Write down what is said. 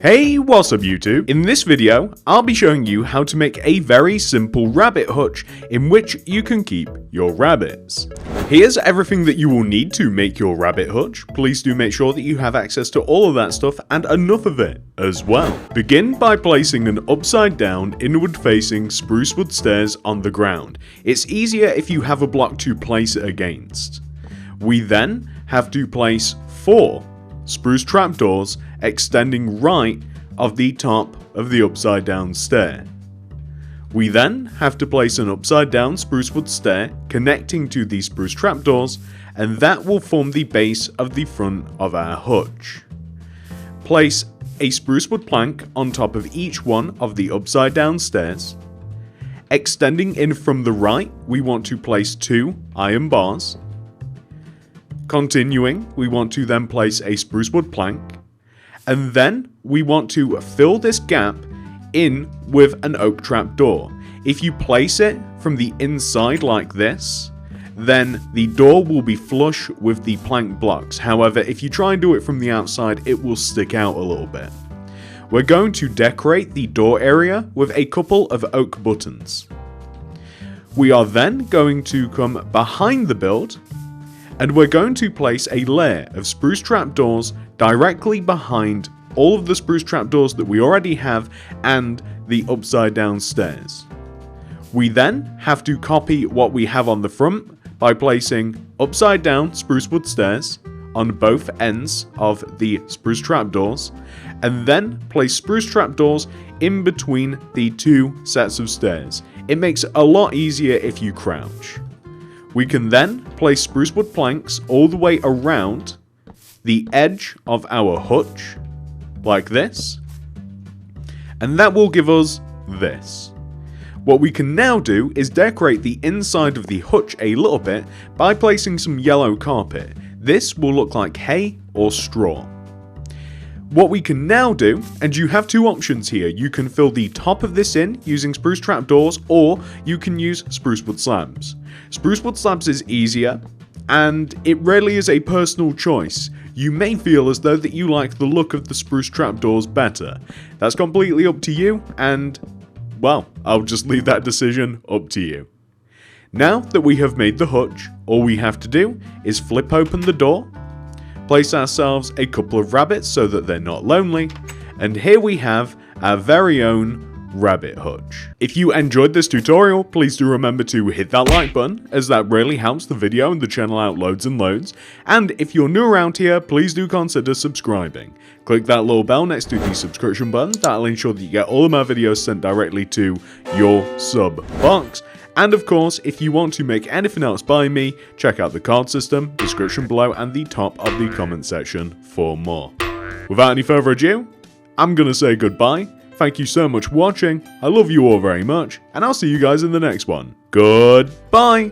Hey, what's up YouTube? In this video, I'll be showing you how to make a very simple rabbit hutch in which you can keep your rabbits. Here's everything that you will need to make your rabbit hutch. Please do make sure that you have access to all of that stuff and enough of it as well. Begin by placing an upside down, inward facing spruce wood stairs on the ground. It's easier if you have a block to place it against. We then have to place 4 spruce trapdoors extending right of the top of the upside down stair. We then have to place an upside down spruce wood stair connecting to these spruce trapdoors, and that will form the base of the front of our hutch. Place a spruce wood plank on top of each one of the upside down stairs. Extending in from the right, we want to place 2 iron bars. Continuing, we want to then place a spruce wood plank, and then we want to fill this gap in with an oak trap door. If you place it from the inside like this, then the door will be flush with the plank blocks. However, if you try and do it from the outside, it will stick out a little bit. We're going to decorate the door area with a couple of oak buttons. We are then going to come behind the build, and we're going to place a layer of spruce trapdoors directly behind all of the spruce trapdoors that we already have and the upside down stairs. We then have to copy what we have on the front by placing upside down spruce wood stairs on both ends of the spruce trapdoors, and then place spruce trapdoors in between the 2 sets of stairs. It makes it a lot easier if you crouch. We can then place spruce wood planks all the way around the edge of our hutch, like this, and that will give us this. What we can now do is decorate the inside of the hutch a little bit by placing some yellow carpet. This will look like hay or straw. What we can now do, and you have 2 options here, you can fill the top of this in using spruce trapdoors, or you can use spruce wood slabs. Spruce wood slabs is easier, and it really is a personal choice. You may feel as though that you like the look of the spruce trapdoors better. That's completely up to you, and, well, I'll just leave that decision up to you. Now that we have made the hutch, all we have to do is flip open the door, place ourselves a couple of rabbits so that they're not lonely, and here we have our very own rabbit hutch. If you enjoyed this tutorial, please do remember to hit that like button, as that really helps the video and the channel out loads and loads, and if you're new around here, please do consider subscribing. Click that little bell next to the subscription button, that'll ensure that you get all of my videos sent directly to your sub box. And of course, if you want to make anything else by me, check out the card system, description below, and the top of the comment section for more. Without any further ado, I'm gonna say goodbye. Thank you so much for watching, I love you all very much, and I'll see you guys in the next one. Goodbye!